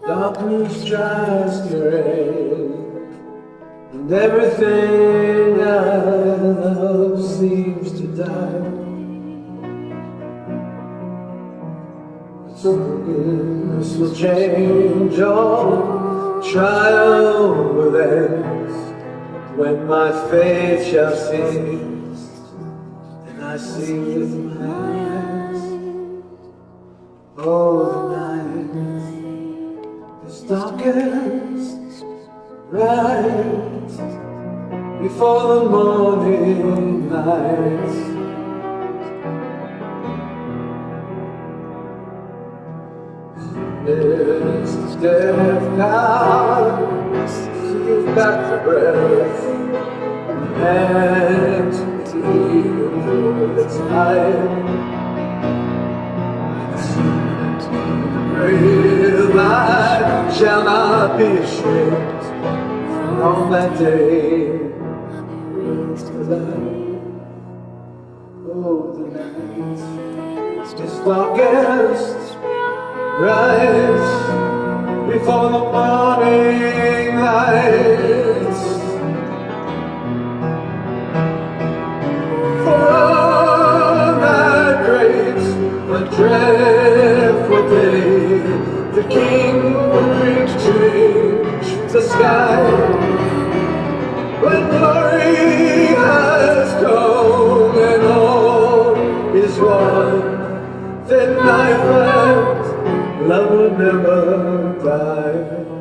Darkness tries to reign, and everything I love seems to die. But forgiveness will change all, trial will end. When my faith shall cease, and I see with my eyes, oh, the night is darkest, right before the morning light. This death comes, sees back the breath, and to leave its life. Brave I shall not be ashamed, for on that day I'll be raised to life. Oh, the night is darkest, right before the morning light. For on that great but dreadful day, the King will bring change the sky. When glory has come and all is won, then life and love will never die.